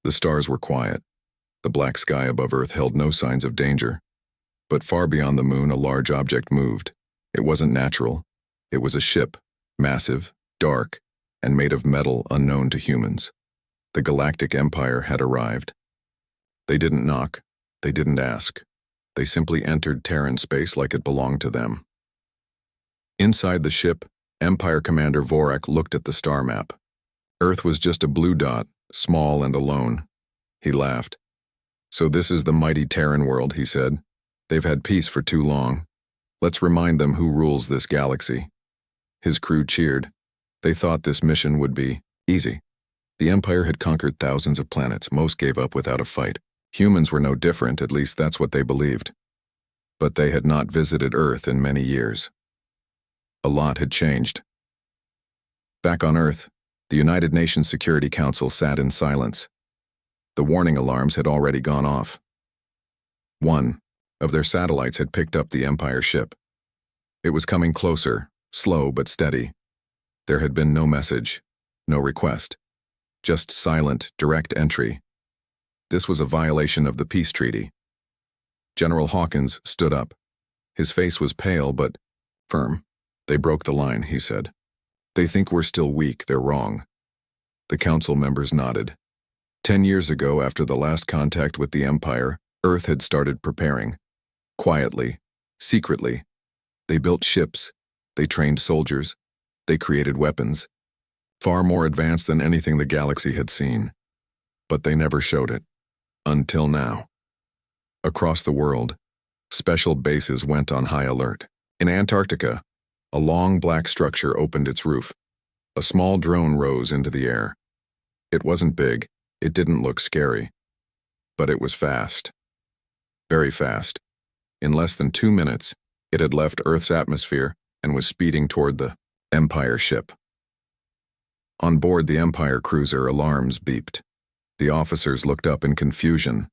The stars were quiet. The black sky above Earth held no signs of danger. But far beyond the moon, a large object moved. It wasn't natural. It was a ship, massive, dark, and made of metal unknown to humans. The Galactic Empire had arrived. They didn't knock. They didn't ask. They simply entered Terran space like it belonged to them. Inside the ship, Empire Commander Vorak looked at the star map. Earth was just a blue dot, small and alone. He laughed. "So this is the mighty Terran world," he said. "They've had peace for too long. Let's remind them who rules this galaxy." His crew cheered. They thought this mission would be easy. The Empire had conquered thousands of planets. Most gave up without a fight. Humans were no different, at least that's what they believed. But they had not visited Earth in many years. A lot had changed. Back on Earth, the United Nations Security Council sat in silence. The warning alarms had already gone off. One of their satellites had picked up the Empire ship. It was coming closer, slow but steady. There had been no message, no request, just silent, direct entry. This was a violation of the peace treaty. General Hawkins stood up. His face was pale but firm. "They broke the line," he said. "They think we're still weak. They're wrong." The council members nodded. 10 years ago, after the last contact with the Empire, Earth had started preparing. Quietly, secretly. They built ships. They trained soldiers. They created weapons. Far more advanced than anything the galaxy had seen. But they never showed it. Until now. Across the world, special bases went on high alert. In Antarctica, a long black structure opened its roof. A small drone rose into the air. It wasn't big. It didn't look scary. But it was fast. Very fast. In less than 2 minutes, it had left Earth's atmosphere and was speeding toward the Empire ship. On board the Empire cruiser, alarms beeped. The officers looked up in confusion.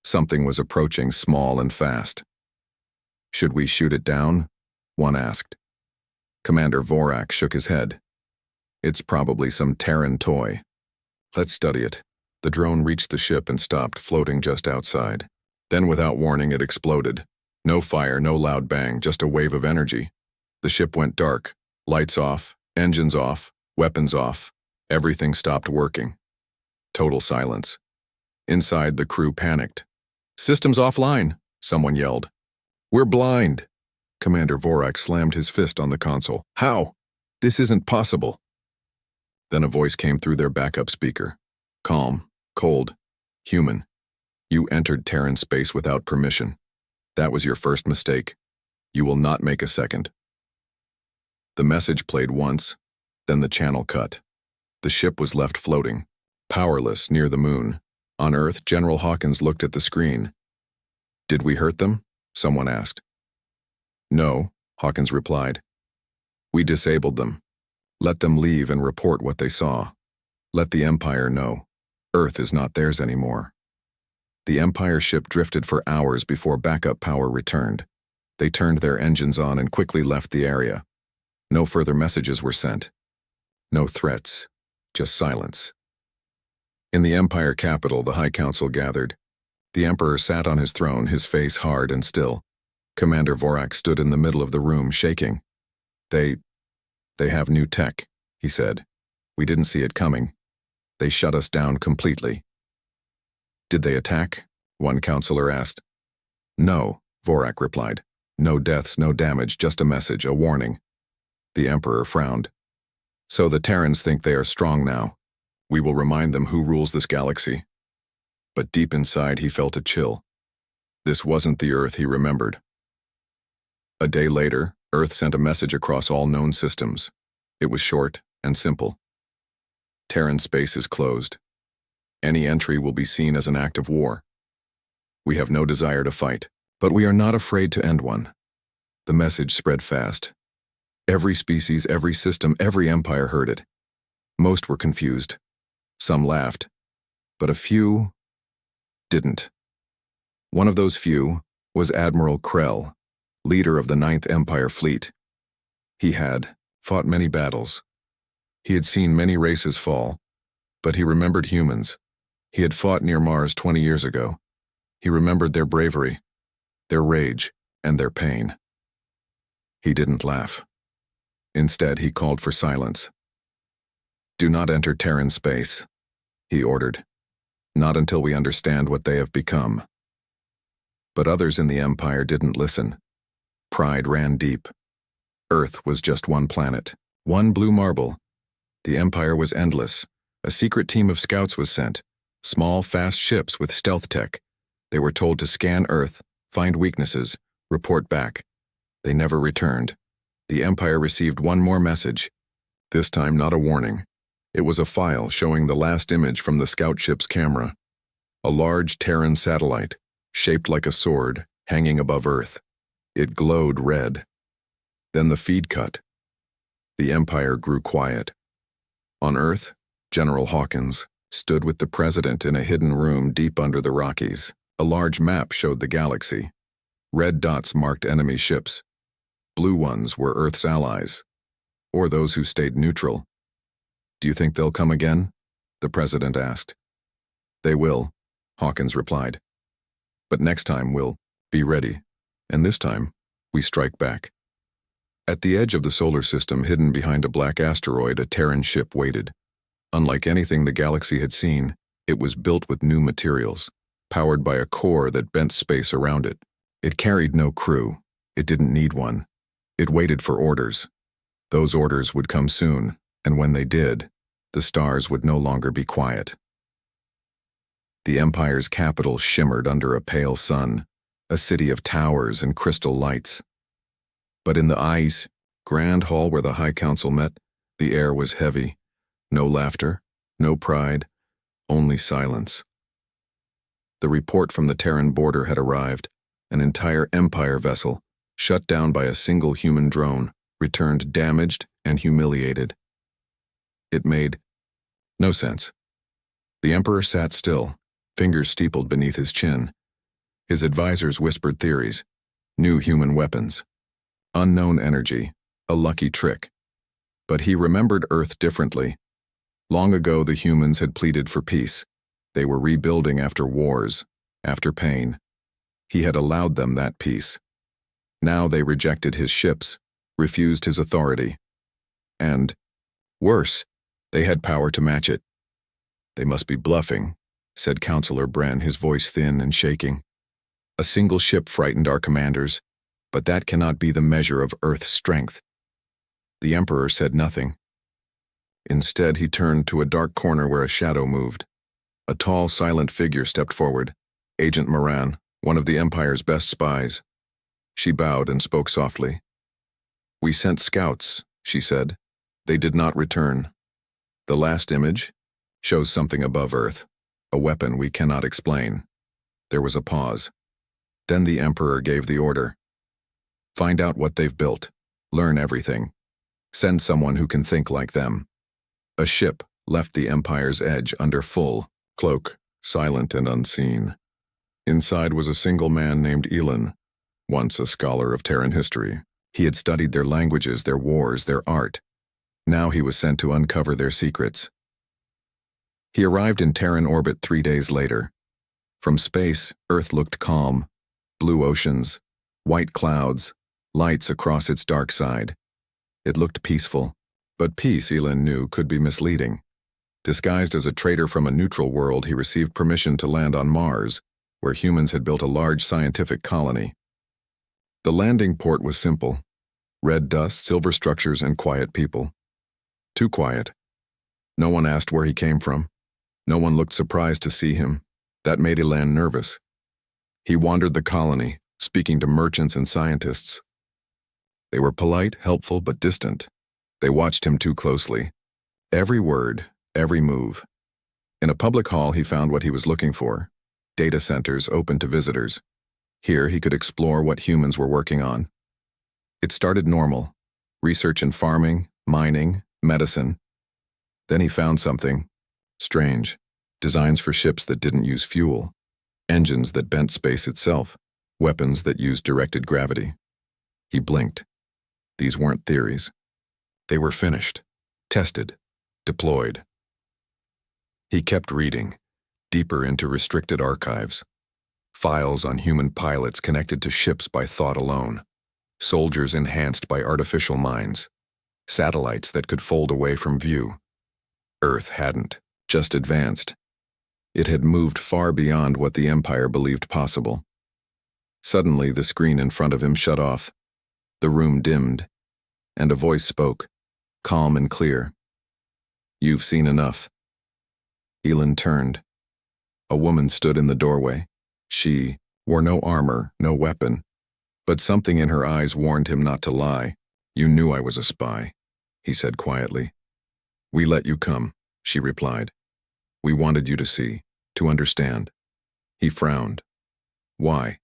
Something was approaching, small and fast. "Should we shoot it down?" one asked. Commander Vorak shook his head. "It's probably some Terran toy. Let's study it." The drone reached the ship and stopped, floating just outside. Then, without warning, it exploded. No fire, no loud bang, just a wave of energy. The ship went dark. Lights off, engines off, weapons off. Everything stopped working. Total silence. Inside, the crew panicked. "Systems offline," someone yelled. "We're blind." Commander Vorak slammed his fist on the console. "How? This isn't possible." Then a voice came through their backup speaker. Calm, cold, human. "You entered Terran space without permission. That was your first mistake. You will not make a second." The message played once, then the channel cut. The ship was left floating, powerless near the moon. On Earth, General Hawkins looked at the screen. "Did we hurt them?" someone asked. "No," Hawkins replied. "We disabled them. Let them leave and report what they saw. Let the Empire know. Earth is not theirs anymore." The Empire ship drifted for hours before backup power returned. They turned their engines on and quickly left the area. No further messages were sent. No threats, just silence. In the Empire capital, the High Council gathered. The Emperor sat on his throne, his face hard and still. Commander Vorak stood in the middle of the room, shaking. They have new tech," he said. "We didn't see it coming. They shut us down completely." "Did they attack?" one counselor asked. "No," Vorak replied. "No deaths, no damage, just a message, a warning." The Emperor frowned. "So the Terrans think they are strong now. We will remind them who rules this galaxy." But deep inside he felt a chill. This wasn't the Earth he remembered. A day later, Earth sent a message across all known systems. It was short and simple. "Terran space is closed. Any entry will be seen as an act of war. We have no desire to fight, but we are not afraid to end one." The message spread fast. Every species, every system, every empire heard it. Most were confused. Some laughed, but a few didn't. One of those few was Admiral Krell, leader of the 9th Empire Fleet. He had fought many battles. He had seen many races fall, but he remembered humans. He had fought near Mars 20 years ago. He remembered their bravery, their rage, and their pain. He didn't laugh. Instead, he called for silence. "Do not enter Terran space," he ordered. "Not until we understand what they have become." But others in the Empire didn't listen. Pride ran deep. Earth was just one planet, one blue marble. The Empire was endless. A secret team of scouts was sent, small, fast ships with stealth tech. They were told to scan Earth, find weaknesses, report back. They never returned. The Empire received one more message. This time not a warning. It was a file showing the last image from the scout ship's camera. A large Terran satellite, shaped like a sword, hanging above Earth. It glowed red. Then the feed cut. The Empire grew quiet. On Earth, General Hawkins stood with the President in a hidden room deep under the Rockies. A large map showed the galaxy. Red dots marked enemy ships. Blue ones were Earth's allies, or those who stayed neutral. "Do you think they'll come again?" the President asked. "They will," Hawkins replied. "But next time we'll be ready, and this time we strike back." At the edge of the solar system, hidden behind a black asteroid, a Terran ship waited. Unlike anything the galaxy had seen, it was built with new materials, powered by a core that bent space around it. It carried no crew. It didn't need one. It waited for orders. Those orders would come soon, and when they did, the stars would no longer be quiet. The Empire's capital shimmered under a pale sun, a city of towers and crystal lights. But in the ice, grand hall where the High Council met, the air was heavy. No laughter, no pride, only silence. The report from the Terran border had arrived. An entire Empire vessel, shut down by a single human drone, returned damaged and humiliated. It made no sense. The Emperor sat still, fingers steepled beneath his chin. His advisors whispered theories, new human weapons, unknown energy, a lucky trick. But he remembered Earth differently. Long ago, the humans had pleaded for peace. They were rebuilding after wars, after pain. He had allowed them that peace. Now they rejected his ships, refused his authority. And, worse, they had power to match it. "They must be bluffing," said Counselor Bren, his voice thin and shaking. "A single ship frightened our commanders, but that cannot be the measure of Earth's strength." The Emperor said nothing. Instead, he turned to a dark corner where a shadow moved. A tall, silent figure stepped forward, Agent Moran, one of the Empire's best spies. She bowed and spoke softly. "We sent scouts," she said. "They did not return. The last image shows something above Earth, a weapon we cannot explain." There was a pause. Then the Emperor gave the order. "Find out what they've built. Learn everything. Send someone who can think like them." A ship left the Empire's edge under full cloak, silent and unseen. Inside was a single man named Elon, once a scholar of Terran history. He had studied their languages, their wars, their art. Now he was sent to uncover their secrets. He arrived in Terran orbit 3 days later. From space, Earth looked calm. Blue oceans, white clouds, lights across its dark side. It looked peaceful. But peace, Elon knew, could be misleading. Disguised as a trader from a neutral world, he received permission to land on Mars, where humans had built a large scientific colony. The landing port was simple. Red dust, silver structures, and quiet people. Too quiet. No one asked where he came from. No one looked surprised to see him. That made Elon nervous. He wandered the colony, speaking to merchants and scientists. They were polite, helpful, but distant. They watched him too closely. Every word, every move. In a public hall, he found what he was looking for. Data centers open to visitors. Here, he could explore what humans were working on. It started normal. Research in farming, mining, medicine. Then he found something strange. Designs for ships that didn't use fuel. Engines that bent space itself. Weapons that used directed gravity. He blinked. These weren't theories. They were finished, tested, deployed. He kept reading. deeper into restricted archives. Files on human pilots connected to ships by thought alone. Soldiers enhanced by artificial minds. Satellites that could fold away from view. Earth hadn't just advanced. It had moved far beyond what the Empire believed possible. Suddenly, the screen in front of him shut off. The room dimmed, and a voice spoke, calm and clear. "You've seen enough." Elin turned. A woman stood in the doorway. She wore no armor, no weapon, but something in her eyes warned him not to lie. "You knew I was a spy," he said quietly. "We let you come," she replied. "We wanted you to see, to understand." He frowned. "Why?"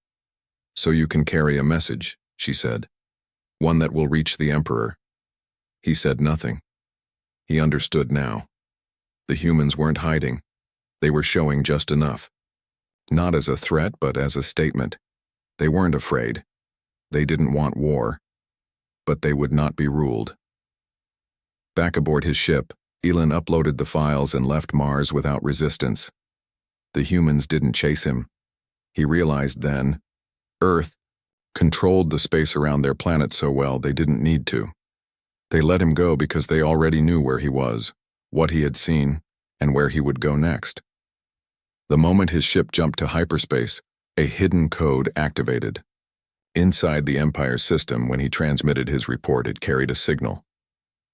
"So you can carry a message," she said. "One that will reach the Emperor." He said nothing. He understood now. The humans weren't hiding. They were showing just enough. Not as a threat, but as a statement. They weren't afraid. They didn't want war. But they would not be ruled. Back aboard his ship, Elin uploaded the files and left Mars without resistance. The humans didn't chase him. He realized then, Earth controlled the space around their planet so well they didn't need to. They let him go because they already knew where he was, what he had seen, and where he would go next. The moment his ship jumped to hyperspace, a hidden code activated. Inside the Empire's system, when he transmitted his report, it carried a signal.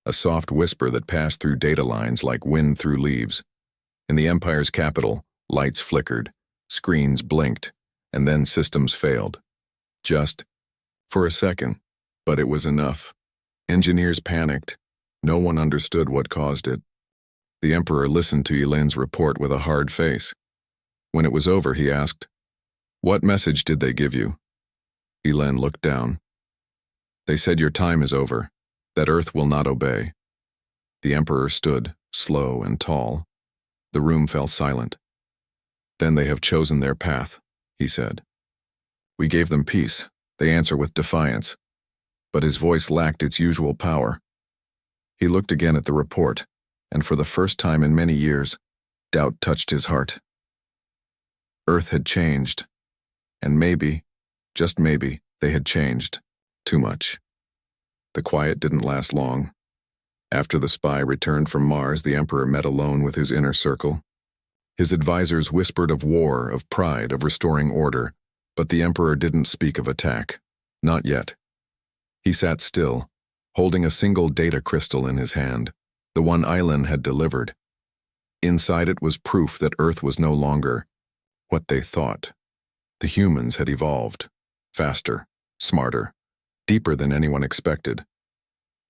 A soft whisper that passed through data lines like wind through leaves. In the Empire's capital, lights flickered, screens blinked, and then systems failed. Just for a second, but it was enough. Engineers panicked. No one understood what caused it. The Emperor listened to Elin's report with a hard face. When it was over, he asked, "What message did they give you?" Elin looked down. "They said your time is over, that Earth will not obey." The Emperor stood, slow and tall. The room fell silent. "Then they have chosen their path," he said. "We gave them peace. They answer with defiance." But his voice lacked its usual power. He looked again at the report, and for the first time in many years, doubt touched his heart. Earth had changed, and maybe, just maybe, they had changed too much. The quiet didn't last long. After the spy returned from Mars, the Emperor met alone with his inner circle. His advisors whispered of war, of pride, of restoring order, but the Emperor didn't speak of attack. Not yet. He sat still, holding a single data crystal in his hand, the one Elin had delivered. Inside it was proof that Earth was no longer what they thought. The humans had evolved, faster, smarter, deeper than anyone expected.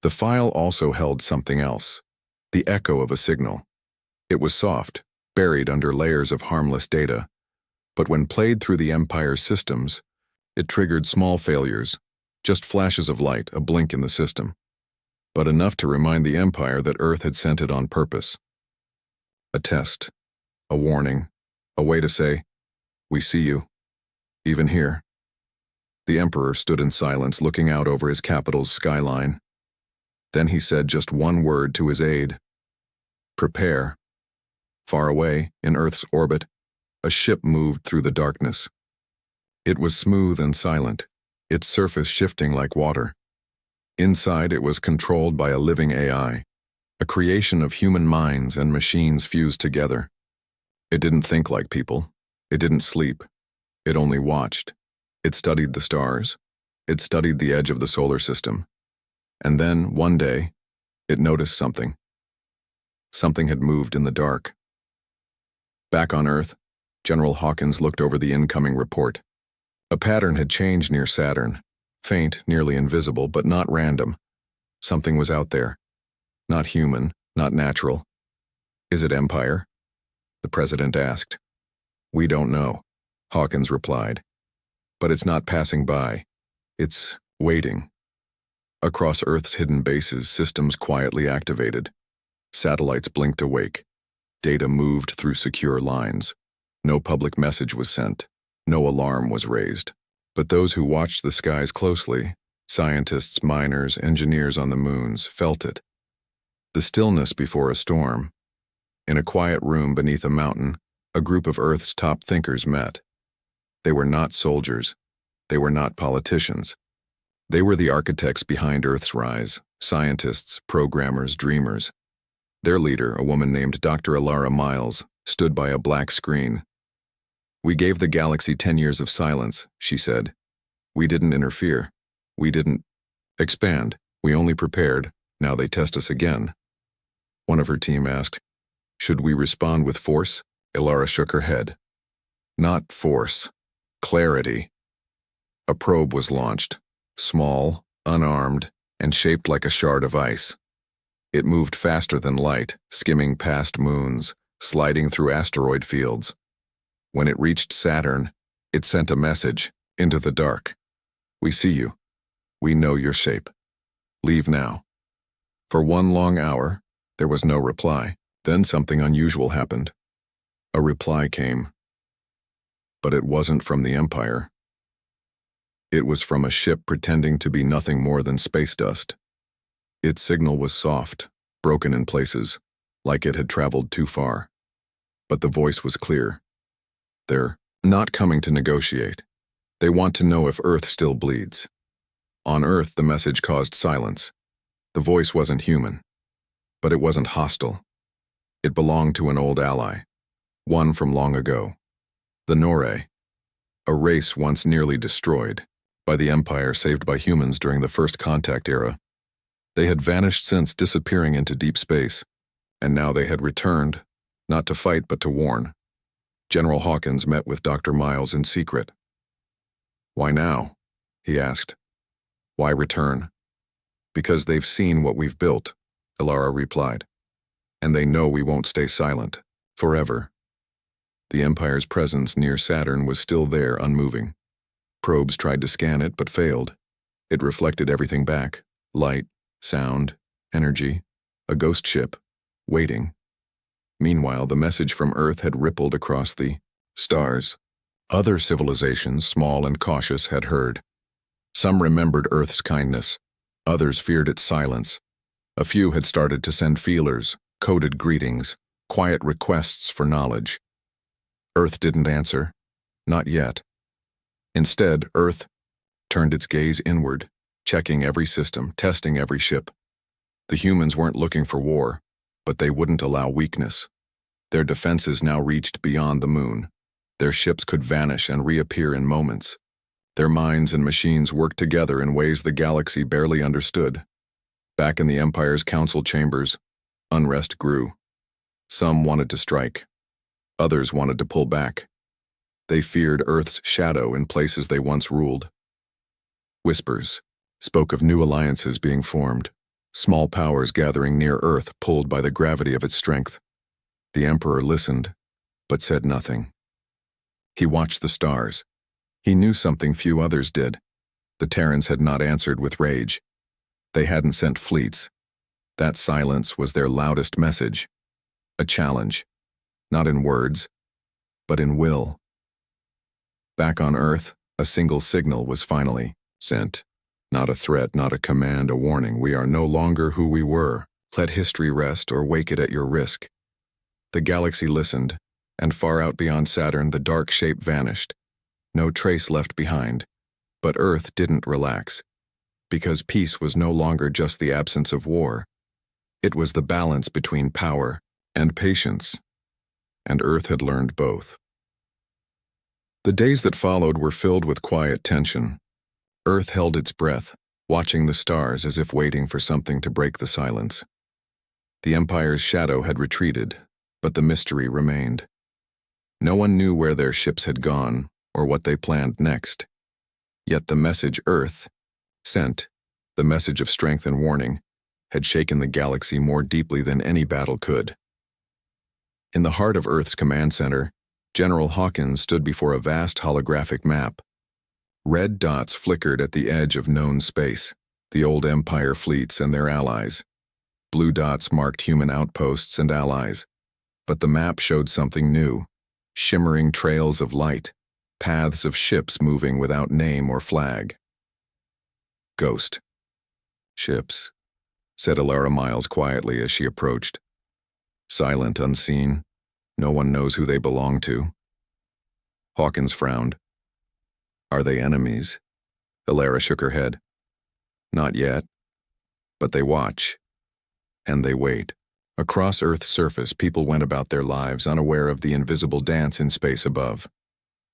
The file also held something else, the echo of a signal. It was soft, buried under layers of harmless data, but when played through the Empire's systems, it triggered small failures, just flashes of light, a blink in the system, but enough to remind the Empire that Earth had sent it on purpose. A test, a warning, a way to say, "We see you, even here." The Emperor stood in silence, looking out over his capital's skyline. Then he said just one word to his aide. "Prepare." Far away, in Earth's orbit, a ship moved through the darkness. It was smooth and silent, its surface shifting like water. Inside, it was controlled by a living AI, a creation of human minds and machines fused together. It didn't think like people. It didn't sleep. It only watched. It studied the stars. It studied the edge of the solar system. And then, one day, it noticed something. Something had moved in the dark. Back on Earth, General Hawkins looked over the incoming report. A pattern had changed near Saturn, faint, nearly invisible, but not random. Something was out there. Not human, not natural. "Is it Empire?" the President asked. "We don't know," Hawkins replied. "But it's not passing by. It's waiting." Across Earth's hidden bases, systems quietly activated. Satellites blinked awake. Data moved through secure lines. No public message was sent. No alarm was raised. But those who watched the skies closely, scientists, miners, engineers on the moons, felt it. The stillness before a storm. In a quiet room beneath a mountain, a group of Earth's top thinkers met. They were not soldiers. They were not politicians. They were the architects behind Earth's rise, scientists, programmers, dreamers. Their leader, a woman named Dr. Alara Miles, stood by a black screen. "We gave the galaxy 10 years of silence," she said. "We didn't interfere. We didn't expand. We only prepared. Now they test us again." One of her team asked, "Should we respond with force?" Alara shook her head. "Not force. Clarity." A probe was launched, small, unarmed, and shaped like a shard of ice. It moved faster than light, skimming past moons, sliding through asteroid fields. When it reached Saturn, it sent a message into the dark. "We see you. We know your shape. Leave now." For 1 long hour, there was no reply. Then something unusual happened. A reply came. But it wasn't from the Empire. It was from a ship pretending to be nothing more than space dust. Its signal was soft, broken in places, like it had traveled too far. But the voice was clear. They're not coming to negotiate. They want to know if Earth still bleeds. On Earth, the message caused silence. The voice wasn't human, but it wasn't hostile. It belonged to an old ally, one from long ago. The Noray, a race once nearly destroyed by the Empire, saved by humans during the First Contact era. They had vanished since, disappearing into deep space, and now they had returned, not to fight but to warn. General Hawkins met with Dr. Miles in secret. "Why now?" he asked. "Why return?" "Because they've seen what we've built," Alara replied. "And they know we won't stay silent, forever." The Empire's presence near Saturn was still there, unmoving. Probes tried to scan it, but failed. It reflected everything back: light, sound, energy, a ghost ship, waiting. Meanwhile, the message from Earth had rippled across the stars. Other civilizations, small and cautious, had heard. Some remembered Earth's kindness. Others feared its silence. A few had started to send feelers, coded greetings, quiet requests for knowledge. Earth didn't answer. Not yet. Instead, Earth turned its gaze inward, checking every system, testing every ship. The humans weren't looking for war, but they wouldn't allow weakness. Their defenses now reached beyond the moon. Their ships could vanish and reappear in moments. Their minds and machines worked together in ways the galaxy barely understood. Back in the Empire's council chambers, unrest grew. Some wanted to strike. Others wanted to pull back. They feared Earth's shadow in places they once ruled. Whispers spoke of new alliances being formed, small powers gathering near Earth, pulled by the gravity of its strength. The Emperor listened, but said nothing. He watched the stars. He knew something few others did. The Terrans had not answered with rage. They hadn't sent fleets. That silence was their loudest message. A challenge, not in words, but in will. Back on Earth, a single signal was finally sent. Not a threat, not a command, a warning. "We are no longer who we were. Let history rest or wake it at your risk." The galaxy listened, and far out beyond Saturn, the dark shape vanished. No trace left behind. But Earth didn't relax, because peace was no longer just the absence of war. It was the balance between power and patience, and Earth had learned both. The days that followed were filled with quiet tension. Earth held its breath, watching the stars as if waiting for something to break the silence. The Empire's shadow had retreated, but the mystery remained. No one knew where their ships had gone or what they planned next. Yet the message Earth sent, the message of strength and warning, had shaken the galaxy more deeply than any battle could. In the heart of Earth's command center, General Hawkins stood before a vast holographic map. Red dots flickered at the edge of known space, the old Empire fleets and their allies. Blue dots marked human outposts and allies. But the map showed something new: shimmering trails of light, paths of ships moving without name or flag. "Ghost ships," said Alara Miles quietly as she approached. "Silent, unseen, No one knows who they belong to. Hawkins frowned. Are they enemies? Elara shook her head. Not yet. But they watch. And they wait. Across Earth's surface, people went about their lives unaware of the invisible dance in space above.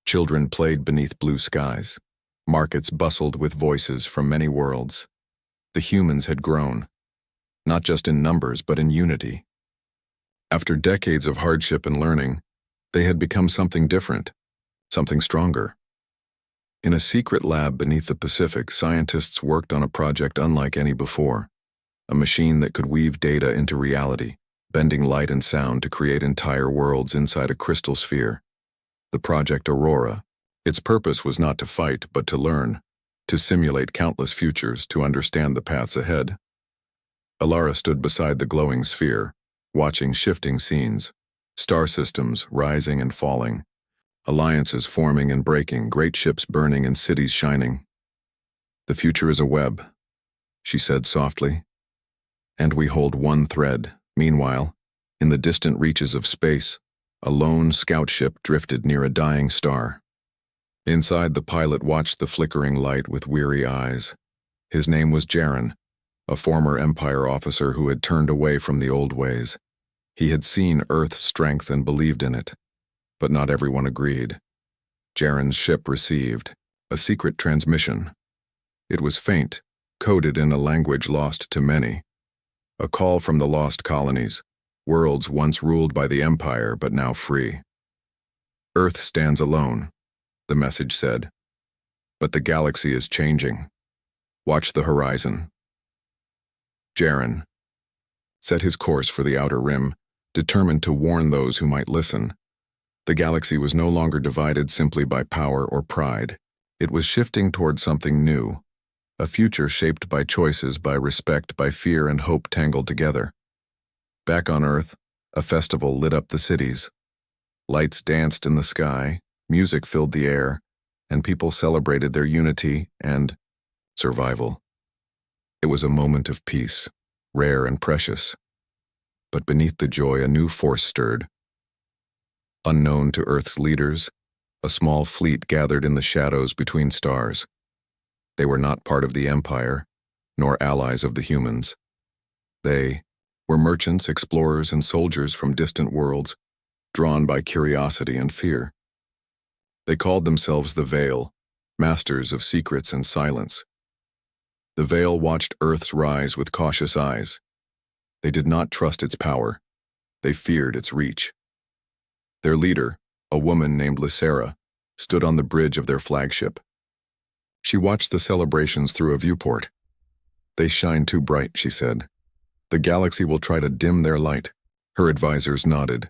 Children played beneath blue skies. Markets bustled with voices from many worlds. The humans had grown, not just in numbers but in unity. After decades of hardship and learning, they had become something different, something stronger. In a secret lab beneath the Pacific, scientists worked on a project unlike any before, a machine that could weave data into reality, bending light and sound to create entire worlds inside a crystal sphere. The Project Aurora. Its purpose was not to fight, but to learn, to simulate countless futures, to understand the paths ahead. Elara stood beside the glowing sphere, watching shifting scenes, star systems rising and falling, alliances forming and breaking, great ships burning and cities shining. The future is a web, she said softly, and we hold one thread. Meanwhile, in the distant reaches of space, a lone scout ship drifted near a dying star. Inside, the pilot watched the flickering light with weary eyes. His name was Jaren, a former Empire officer who had turned away from the old ways. He had seen Earth's strength and believed in it, but not everyone agreed. Jaren's ship received a secret transmission. It was faint, coded in a language lost to many. A call from the lost colonies, worlds once ruled by the Empire but now free. Earth stands alone, the message said. But the galaxy is changing. Watch the horizon. Jaren set his course for the outer rim, determined to warn those who might listen. The galaxy was no longer divided simply by power or pride. It was shifting toward something new, a future shaped by choices, by respect, by fear and hope tangled together. Back on Earth, a festival lit up the cities. Lights danced in the sky, music filled the air, and people celebrated their unity and survival. It was a moment of peace, rare and precious. But beneath the joy, a new force stirred. Unknown to Earth's leaders, a small fleet gathered in the shadows between stars. They were not part of the Empire, nor allies of the humans. They were merchants, explorers, and soldiers from distant worlds, drawn by curiosity and fear. They called themselves the Veil, masters of secrets and silence. The Veil watched Earth's rise with cautious eyes. They did not trust its power. They feared its reach. Their leader, a woman named Lysera, stood on the bridge of their flagship. She watched the celebrations through a viewport. They shine too bright, she said. The galaxy will try to dim their light. Her advisors nodded.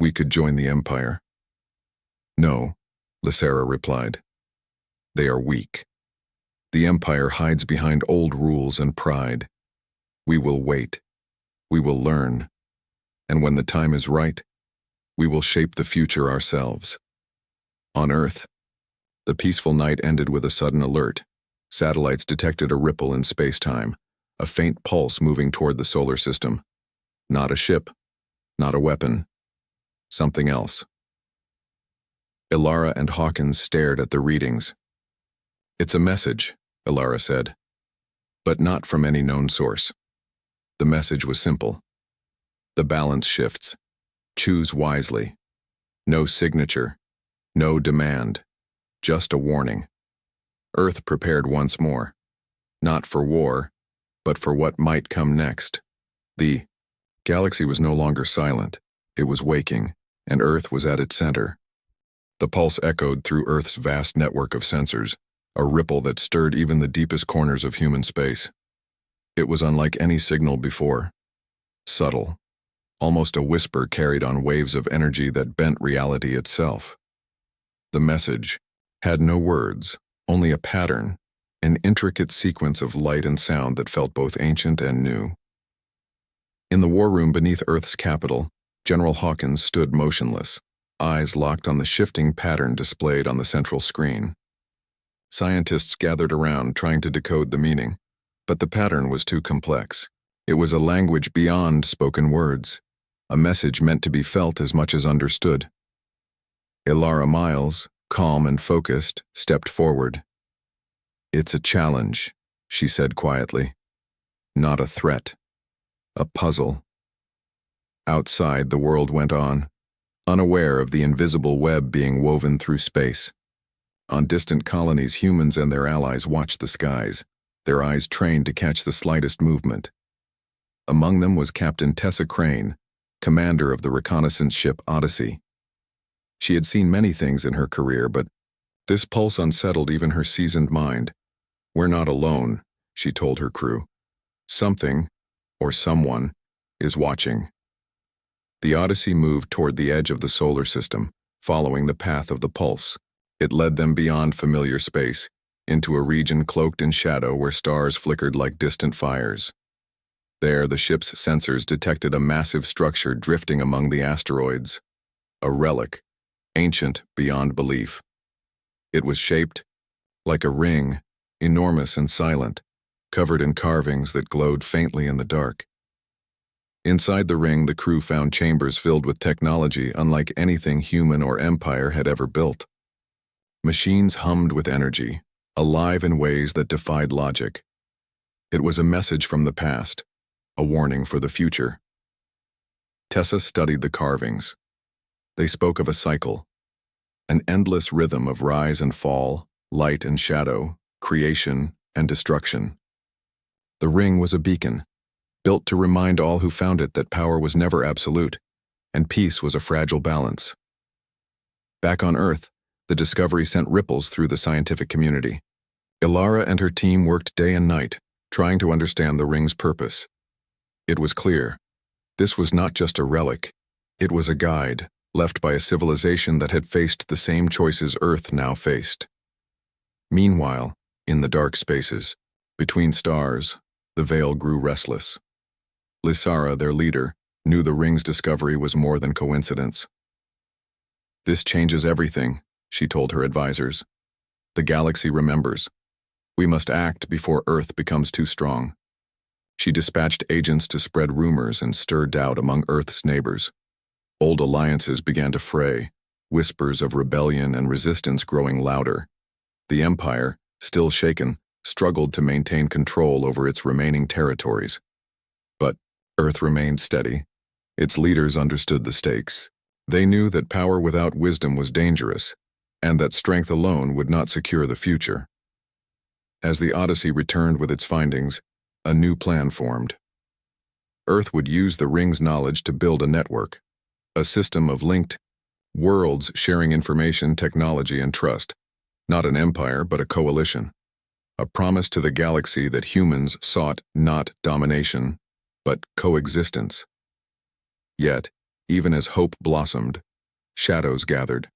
We could join the Empire. No, Lysera replied. They are weak. The Empire hides behind old rules and pride. We will wait. We will learn. And when the time is right, we will shape the future ourselves. On Earth, the peaceful night ended with a sudden alert. Satellites detected a ripple in space-time, a faint pulse moving toward the solar system. Not a ship, not a weapon, something else. Elara and Hawkins stared at the readings. It's a message, Elara said, but not from any known source. The message was simple. The balance shifts. Choose wisely. No signature, no demand, just a warning. Earth prepared once more, not for war, but for what might come next. The galaxy was no longer silent. It was waking, and Earth was at its center. The pulse echoed through Earth's vast network of sensors, a ripple that stirred even the deepest corners of human space. It was unlike any signal before. Subtle, almost a whisper carried on waves of energy that bent reality itself. The message had no words, only a pattern, an intricate sequence of light and sound that felt both ancient and new. In the war room beneath Earth's capital, General Hawkins stood motionless, eyes locked on the shifting pattern displayed on the central screen. Scientists gathered around trying to decode the meaning, but the pattern was too complex. It was a language beyond spoken words. a message meant to be felt as much as understood. Ilara Miles, calm and focused, stepped forward. "It's a challenge," she said quietly. "Not a threat. A puzzle." Outside, the world went on, unaware of the invisible web being woven through space. On distant colonies, humans and their allies watched the skies, their eyes trained to catch the slightest movement. Among them was Captain Tessa Crane, commander of the reconnaissance ship Odyssey. She had seen many things in her career, but this pulse unsettled even her seasoned mind. "We're not alone," she told her crew. "Something, or someone, is watching." The Odyssey moved toward the edge of the solar system, following the path of the pulse. It led them beyond familiar space, into a region cloaked in shadow where stars flickered like distant fires. There, the ship's sensors detected a massive structure drifting among the asteroids. A relic, ancient beyond belief. It was shaped like a ring, enormous and silent, covered in carvings that glowed faintly in the dark. Inside the ring, the crew found chambers filled with technology unlike anything human or Empire had ever built. Machines hummed with energy, alive in ways that defied logic. It was a message from the past, a warning for the future. Tessa studied the carvings. They spoke of a cycle, an endless rhythm of rise and fall, light and shadow, creation and destruction. The ring was a beacon, built to remind all who found it that power was never absolute, and peace was a fragile balance. Back on Earth, the discovery sent ripples through the scientific community. Ilara and her team worked day and night, trying to understand the ring's purpose. It was clear. This was not just a relic. It was a guide, left by a civilization that had faced the same choices Earth now faced. Meanwhile, in the dark spaces, between stars, the Veil grew restless. Lysara, their leader, knew the ring's discovery was more than coincidence. "This changes everything," she told her advisors. "The galaxy remembers. We must act before Earth becomes too strong." She dispatched agents to spread rumors and stir doubt among Earth's neighbors. Old alliances began to fray, whispers of rebellion and resistance growing louder. The Empire, still shaken, struggled to maintain control over its remaining territories. But Earth remained steady. Its leaders understood the stakes. They knew that power without wisdom was dangerous, and that strength alone would not secure the future. As the Odyssey returned with its findings, a new plan formed. Earth would use the ring's knowledge to build a network, a system of linked worlds sharing information, technology, and trust. Not an empire, but a coalition. A promise to the galaxy that humans sought not domination, but coexistence. Yet, even as hope blossomed, shadows gathered.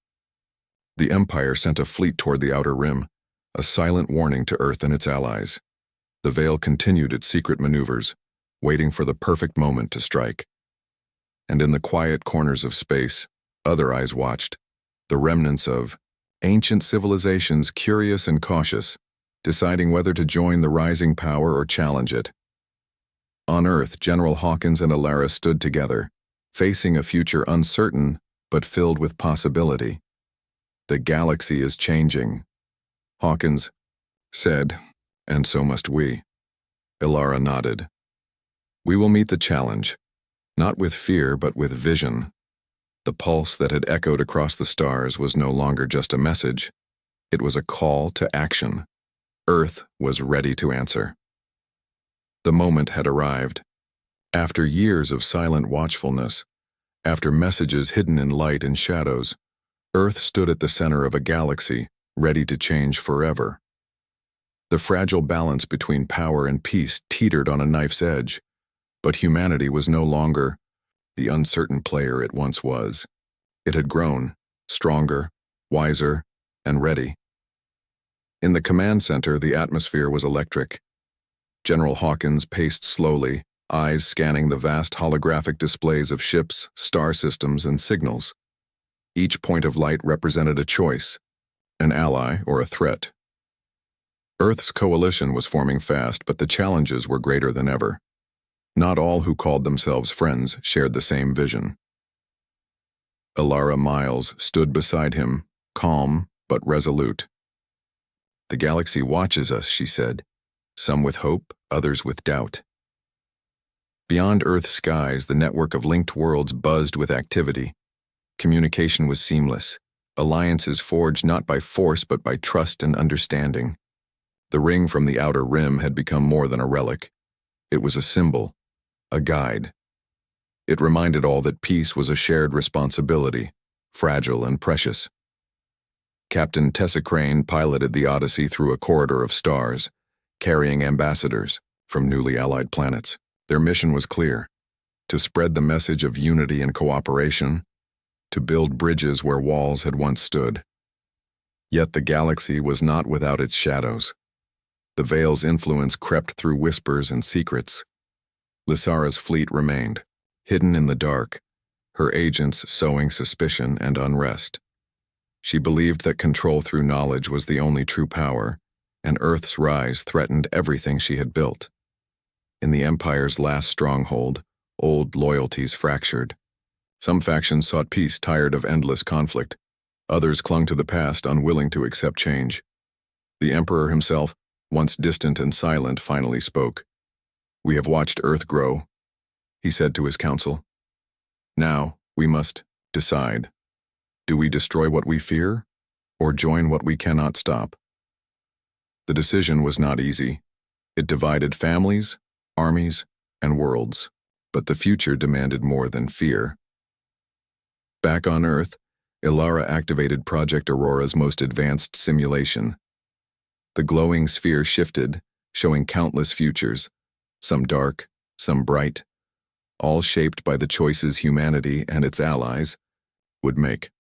The Empire sent a fleet toward the outer rim, a silent warning to Earth and its allies. The Veil continued its secret maneuvers, waiting for the perfect moment to strike. And in the quiet corners of space, other eyes watched, the remnants of ancient civilizations, curious and cautious, deciding whether to join the rising power or challenge it. On Earth, General Hawkins and Ilara stood together, facing a future uncertain but filled with possibility. "The galaxy is changing," Hawkins said, "and so must we." Ilara nodded. "We will meet the challenge, not with fear but with vision." The pulse that had echoed across the stars was no longer just a message. It was a call to action. Earth was ready to answer. The moment had arrived. After years of silent watchfulness, after messages hidden in light and shadows, Earth stood at the center of a galaxy, ready to change forever. The fragile balance between power and peace teetered on a knife's edge, but humanity was no longer the uncertain player it once was. It had grown, stronger, wiser, and ready. In the command center, the atmosphere was electric. General Hawkins paced slowly, eyes scanning the vast holographic displays of ships, star systems, and signals. Each point of light represented a choice, an ally or a threat. Earth's coalition was forming fast, but the challenges were greater than ever. Not all who called themselves friends shared the same vision. Ilara Miles stood beside him, calm but resolute. "The galaxy watches us," she said, some with hope, others with doubt. Beyond Earth's skies, the network of linked worlds buzzed with activity. Communication was seamless, alliances forged not by force but by trust and understanding. The ring from the outer rim had become more than a relic. It was a symbol, a guide. It reminded all that peace was a shared responsibility, fragile and precious. Captain Tessa Crane piloted the Odyssey through a corridor of stars, carrying ambassadors from newly allied planets. Their mission was clear: to spread the message of unity and cooperation, to build bridges where walls had once stood. Yet the galaxy was not without its shadows. The Veil's influence crept through whispers and secrets. Lysara's fleet remained, hidden in the dark, her agents sowing suspicion and unrest. She believed that control through knowledge was the only true power, and Earth's rise threatened everything she had built. In the Empire's last stronghold, old loyalties fractured. Some factions sought peace, tired of endless conflict. Others clung to the past, unwilling to accept change. The Emperor himself, once distant and silent, finally spoke. "We have watched Earth grow," he said to his council. "Now, we must decide. Do we destroy what we fear, or join what we cannot stop?" The decision was not easy. It divided families, armies, and worlds, but the future demanded more than fear. Back on Earth, Ilara activated Project Aurora's most advanced simulation. The glowing sphere shifted, showing countless futures, some dark, some bright, all shaped by the choices humanity and its allies would make.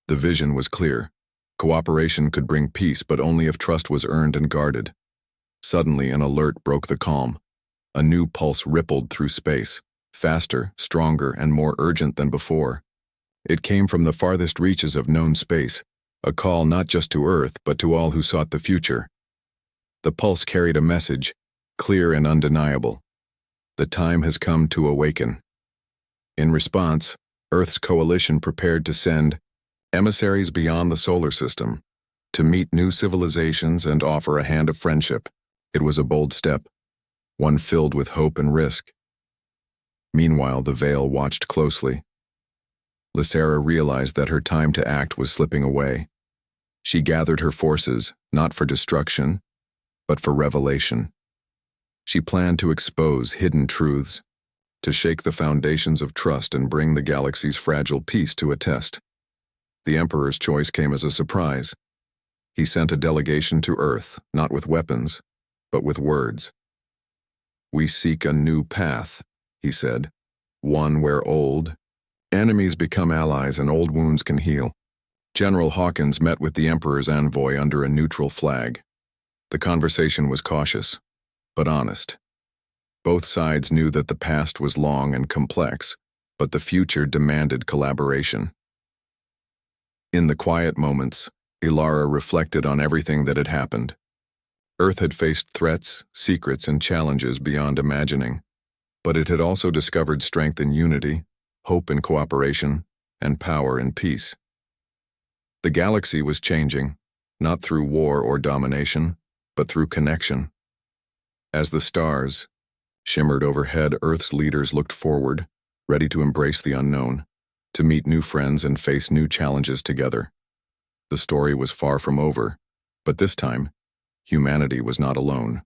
The vision was clear. Cooperation could bring peace, but only if trust was earned and guarded. Suddenly, an alert broke the calm. A new pulse rippled through space, faster, stronger, and more urgent than before. It came from the farthest reaches of known space, a call not just to Earth, but to all who sought the future. The pulse carried a message, clear and undeniable. The time has come to awaken. In response, Earth's coalition prepared to send emissaries beyond the solar system, to meet new civilizations and offer a hand of friendship. It was a bold step, one filled with hope and risk. Meanwhile, the Veil watched closely. Lysara realized that her time to act was slipping away. She gathered her forces, not for destruction, but for revelation. She planned to expose hidden truths, to shake the foundations of trust and bring the galaxy's fragile peace to a test. The Emperor's choice came as a surprise. He sent a delegation to Earth, not with weapons, but with words. "We seek a new path," he said, "one where old enemies become allies and old wounds can heal." General Hawkins met with the Emperor's envoy under a neutral flag. The conversation was cautious, but honest. Both sides knew that the past was long and complex, but the future demanded collaboration. In the quiet moments, Ilara reflected on everything that had happened. Earth had faced threats, secrets, and challenges beyond imagining, but it had also discovered strength in unity, hope in cooperation, and power in peace. The galaxy was changing, not through war or domination, but through connection. As the stars shimmered overhead, Earth's leaders looked forward, ready to embrace the unknown, to meet new friends and face new challenges together. The story was far from over, but this time, humanity was not alone.